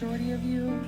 majority of you.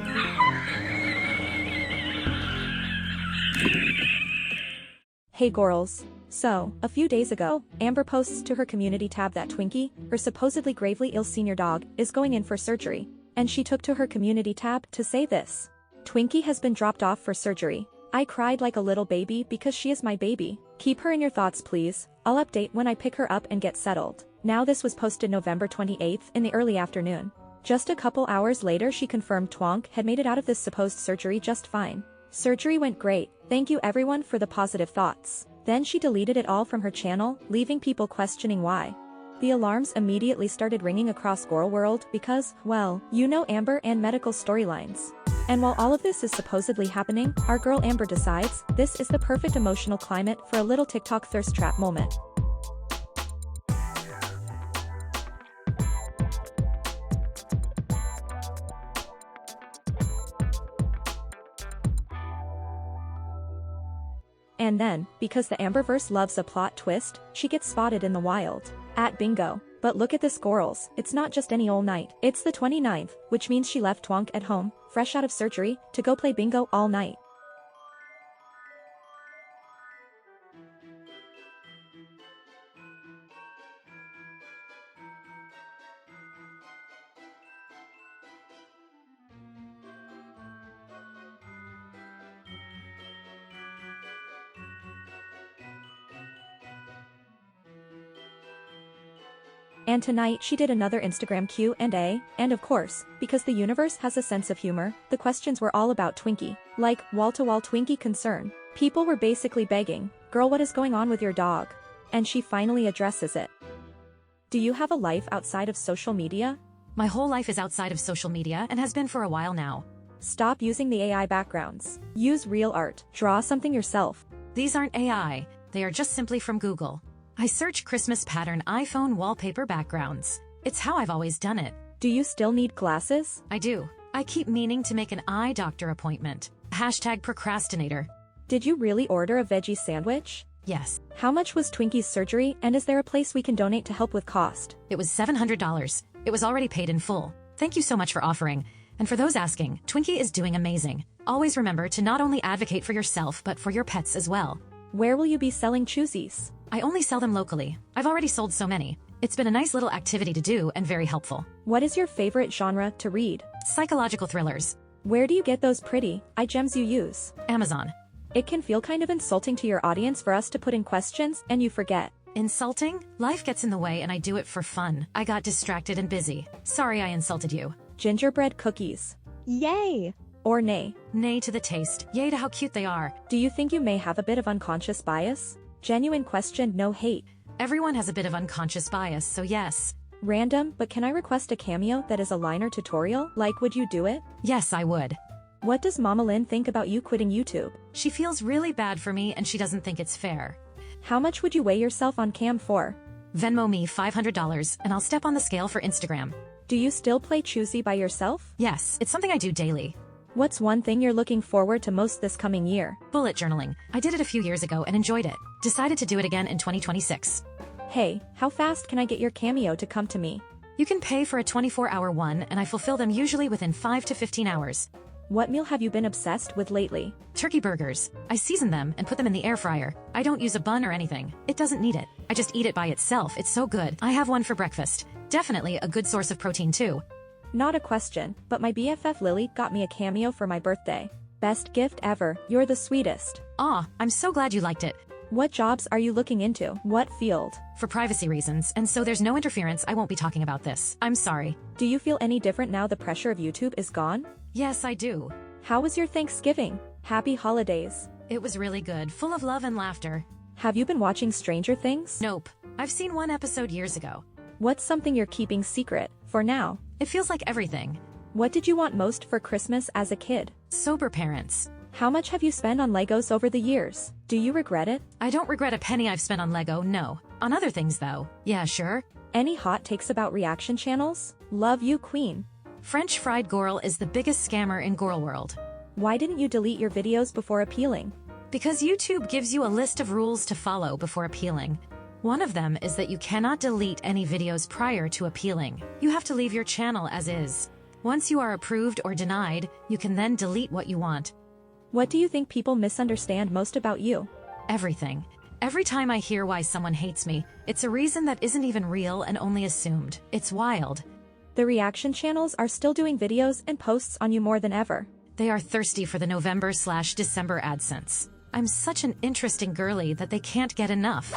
Hey girls. So, a few days ago, Amber posts to her community tab that Twinkie, her supposedly gravely ill senior dog, is going in for surgery. And she took to her community tab to say this. Twinkie has been dropped off for surgery. I cried like a little baby because she is my baby. Keep her in your thoughts please. I'll update when I pick her up and get settled. Now this was posted November 28th in the early afternoon. Just a couple hours later she confirmed Twonk had made it out of this supposed surgery just fine. Surgery went great. Thank you everyone for the positive thoughts. Then she deleted it all from her channel, leaving people questioning why. The alarms immediately started ringing across Girl World because, well, you know Amber and medical storylines. And while all of this is supposedly happening, our girl Amber decides this is the perfect emotional climate for a little TikTok thirst trap moment. And then, because the Amberverse loves a plot twist, she gets spotted in the wild. At bingo. But look at this girls, it's not just any old night. It's the 29th, which means she left Twonk at home, fresh out of surgery, to go play bingo all night. And tonight she did another Instagram Q&A, and of course, because the universe has a sense of humor, the questions were all about Twinkie. Like, wall-to-wall Twinkie concern. People were basically begging, girl what is going on with your dog? And she finally addresses it. Do you have a life outside of social media? My whole life is outside of social media and has been for a while now. Stop using the AI backgrounds. Use real art. Draw something yourself. These aren't AI, they are just simply from Google. I search Christmas pattern iPhone wallpaper backgrounds. It's how I've always done it. Do you still need glasses? I do. I keep meaning to make an eye doctor appointment. #procrastinator. Did you really order a veggie sandwich? Yes. How much was Twinkie's surgery, and is there a place we can donate to help with cost? It was $700. It was already paid in full. Thank you so much for offering. And for those asking, Twinkie is doing amazing. Always remember to not only advocate for yourself but for your pets as well. Where will you be selling choosies? I only sell them locally. I've already sold so many. It's been a nice little activity to do and very helpful. What is your favorite genre to read? Psychological thrillers. Where do you get those pretty eye gems you use? Amazon. It can feel kind of insulting to your audience for us to put in questions and you forget. Insulting? Life gets in the way and I do it for fun. I got distracted and busy. Sorry I insulted you. Gingerbread cookies. Yay! Or nay? Nay to the taste. Yay to how cute they are. Do you think you may have a bit of unconscious bias? Genuine question, no hate. Everyone has a bit of unconscious bias, so yes. Random, but can I request a cameo that is a liner tutorial? Like, would you do it? Yes, I would. What does Mama Lynn think about you quitting YouTube? She feels really bad for me and she doesn't think it's fair. How much would you weigh yourself on cam for? Venmo me $500 and I'll step on the scale for Instagram. Do you still play Choosy by yourself? Yes, it's something I do daily. What's one thing you're looking forward to most this coming year? Bullet journaling. I did it a few years ago and enjoyed it. Decided to do it again in 2026. Hey, how fast can I get your cameo to come to me? You can pay for a 24-hour one and I fulfill them usually within 5 to 15 hours. What meal have you been obsessed with lately? Turkey burgers. I season them and put them in the air fryer. I don't use a bun or anything. It doesn't need it. I just eat it by itself. It's so good. I have one for breakfast. Definitely a good source of protein too. Not a question, but my BFF Lily got me a cameo for my birthday. Best gift ever, you're the sweetest. Aw, I'm so glad you liked it. What jobs are you looking into? What field? For privacy reasons, and so there's no interference, I won't be talking about this. I'm sorry. Do you feel any different now the pressure of YouTube is gone? Yes, I do. How was your Thanksgiving? Happy holidays. It was really good, full of love and laughter. Have you been watching Stranger Things? Nope. I've seen one episode years ago. What's something you're keeping secret, for now? It feels like everything. What did you want most for Christmas as a kid? Sober parents. How much have you spent on Legos over the years? Do you regret it? I don't regret a penny I've spent on Lego, no. On other things though. Yeah, sure. Any hot takes about reaction channels? Love you, queen. French fried girl is the biggest scammer in girl world. Why didn't you delete your videos before appealing? Because YouTube gives you a list of rules to follow before appealing. One of them is that you cannot delete any videos prior to appealing. You have to leave your channel as is. Once you are approved or denied, you can then delete what you want. What do you think people misunderstand most about you? Everything. Every time I hear why someone hates me, it's a reason that isn't even real and only assumed. It's wild. The reaction channels are still doing videos and posts on you more than ever. They are thirsty for the November/December AdSense. I'm such an interesting girly that they can't get enough.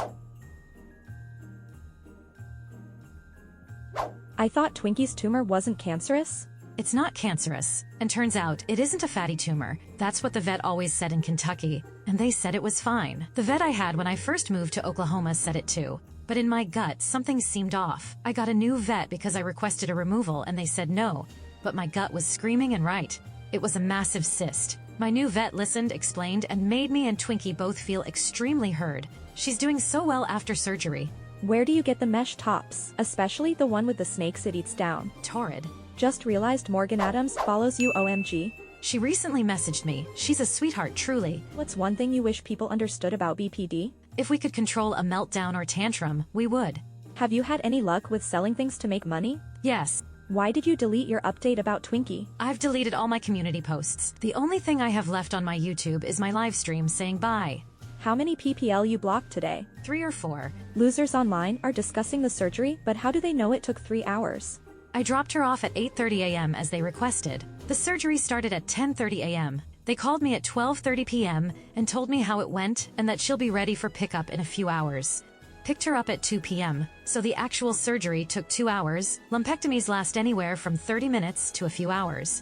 I thought Twinkie's tumor wasn't cancerous? It's not cancerous, and turns out it isn't a fatty tumor. That's what the vet always said in Kentucky, and they said it was fine. The vet I had when I first moved to Oklahoma said it too. But in my gut, something seemed off. I got a new vet because I requested a removal and they said no. But my gut was screaming and right. It was a massive cyst. My new vet listened, explained, and made me and Twinkie both feel extremely heard. She's doing so well after surgery. Where do you get the mesh tops, especially the one with the snakes it eats down? Torrid. Just realized Morgan Adams follows you, OMG. She recently messaged me. She's a sweetheart, truly. What's one thing you wish people understood about BPD? If we could control a meltdown or tantrum, we would. Have you had any luck with selling things to make money? Yes. Why did you delete your update about Twinkie? I've deleted all my community posts. The only thing I have left on my YouTube is my live stream saying bye. How many PPL you blocked today? 3 or 4. Losers online are discussing the surgery, but how do they know it took 3 hours? I dropped her off at 8:30 a.m. as they requested. The surgery started at 10:30 a.m. They called me at 12:30 p.m. and told me how it went and that she'll be ready for pickup in a few hours. Picked her up at 2 p.m., so the actual surgery took 2 hours. Lumpectomies last anywhere from 30 minutes to a few hours.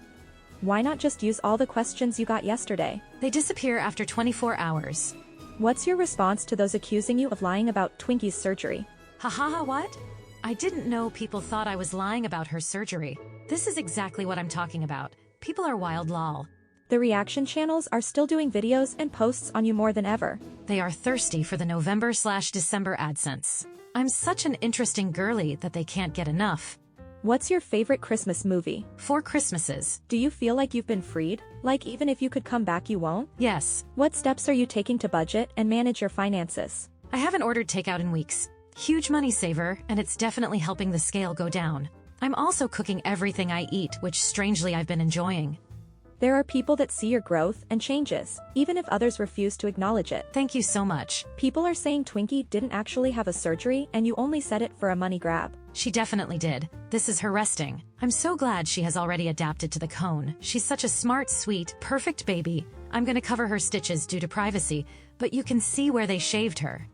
Why not just use all the questions you got yesterday? They disappear after 24 hours. What's your response to those accusing you of lying about Twinkie's surgery? Ha, what? I didn't know people thought I was lying about her surgery. This is exactly what I'm talking about. People are wild, lol. The reaction channels are still doing videos and posts on you more than ever. They are thirsty for the November/December AdSense. I'm such an interesting girly that they can't get enough. What's your favorite Christmas movie? 4 Christmases. Do you feel like you've been freed? Like even if you could come back you won't? Yes. What steps are you taking to budget and manage your finances? I haven't ordered takeout in weeks. Huge money saver, and it's definitely helping the scale go down. I'm also cooking everything I eat, which strangely I've been enjoying. There are people that see your growth and changes, even if others refuse to acknowledge it. Thank you so much. People are saying Twinkie didn't actually have a surgery and you only said it for a money grab. She definitely did. This is her resting. I'm so glad she has already adapted to the cone. She's such a smart, sweet, perfect baby. I'm gonna cover her stitches due to privacy, but you can see where they shaved her.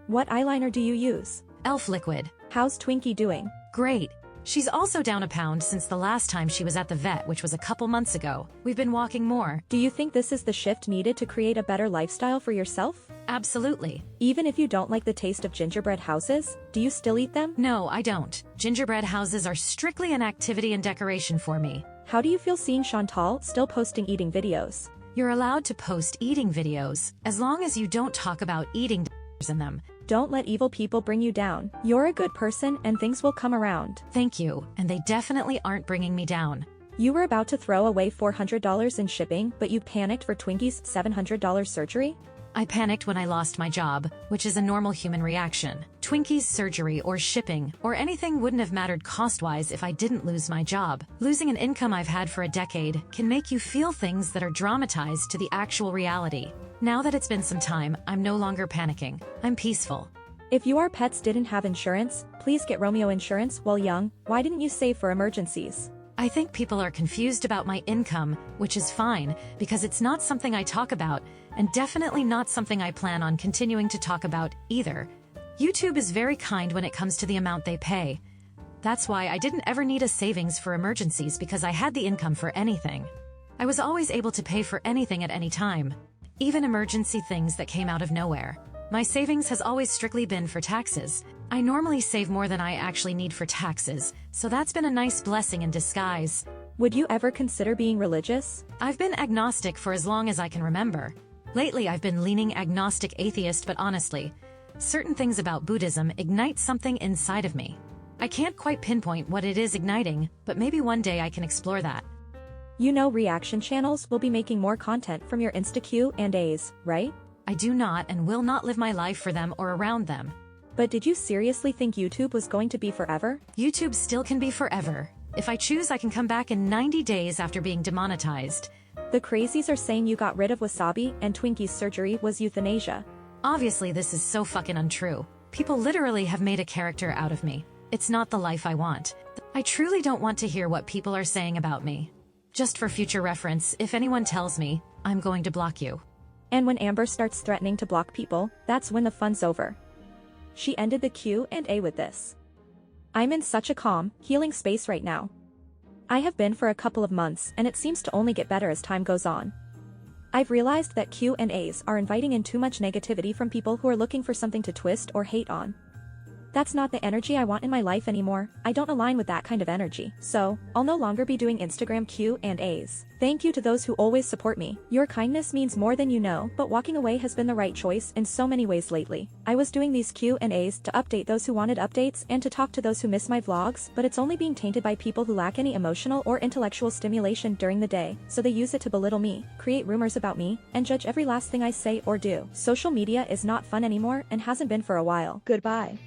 What eyeliner do you use? Elf liquid. How's Twinkie doing? Great. She's also down a pound since the last time she was at the vet, which was a couple months ago. We've been walking more. Do you think this is the shift needed to create a better lifestyle for yourself? Absolutely. Even if you don't like the taste of gingerbread houses, do you still eat them? No, I don't. Gingerbread houses are strictly an activity and decoration for me. How do you feel seeing Chantal still posting eating videos? You're allowed to post eating videos, as long as you don't talk about eating in them. Don't let evil people bring you down. You're a good person and things will come around. Thank you, and they definitely aren't bringing me down. You were about to throw away $400 in shipping, but you panicked for Twinkie's $700 surgery? I panicked when I lost my job, which is a normal human reaction. Twinkie's surgery or shipping or anything wouldn't have mattered cost-wise if I didn't lose my job. Losing an income I've had for a decade can make you feel things that are dramatized to the actual reality. Now that it's been some time, I'm no longer panicking. I'm peaceful. If your pets didn't have insurance, please get Romeo insurance while young. Why didn't you save for emergencies? I think people are confused about my income, which is fine, because it's not something I talk about, and definitely not something I plan on continuing to talk about either. YouTube is very kind when it comes to the amount they pay. That's why I didn't ever need a savings for emergencies because I had the income for anything. I was always able to pay for anything at any time, even emergency things that came out of nowhere. My savings has always strictly been for taxes. I normally save more than I actually need for taxes, so that's been a nice blessing in disguise. Would you ever consider being religious? I've been agnostic for as long as I can remember. Lately I've been leaning agnostic atheist, but honestly, certain things about Buddhism ignite something inside of me. I can't quite pinpoint what it is igniting, but maybe one day I can explore that. You know reaction channels will be making more content from your Insta Q&As, right? I do not and will not live my life for them or around them. But did you seriously think YouTube was going to be forever? YouTube still can be forever. If I choose, I can come back in 90 days after being demonetized. The crazies are saying you got rid of Wasabi and Twinkie's surgery was euthanasia. Obviously, this is so fucking untrue. People literally have made a character out of me. It's not the life I want. I truly don't want to hear what people are saying about me. Just for future reference, if anyone tells me, I'm going to block you. And when Amber starts threatening to block people, that's when the fun's over. She ended the Q&A with this. I'm in such a calm, healing space right now. I have been for a couple of months and it seems to only get better as time goes on. I've realized that Q&As are inviting in too much negativity from people who are looking for something to twist or hate on. That's not the energy I want in my life anymore. I don't align with that kind of energy. So, I'll no longer be doing Instagram Q&As. Thank you to those who always support me. Your kindness means more than you know, but walking away has been the right choice in so many ways lately. I was doing these Q&As to update those who wanted updates and to talk to those who miss my vlogs, but it's only being tainted by people who lack any emotional or intellectual stimulation during the day, so they use it to belittle me, create rumors about me, and judge every last thing I say or do. Social media is not fun anymore and hasn't been for a while. Goodbye.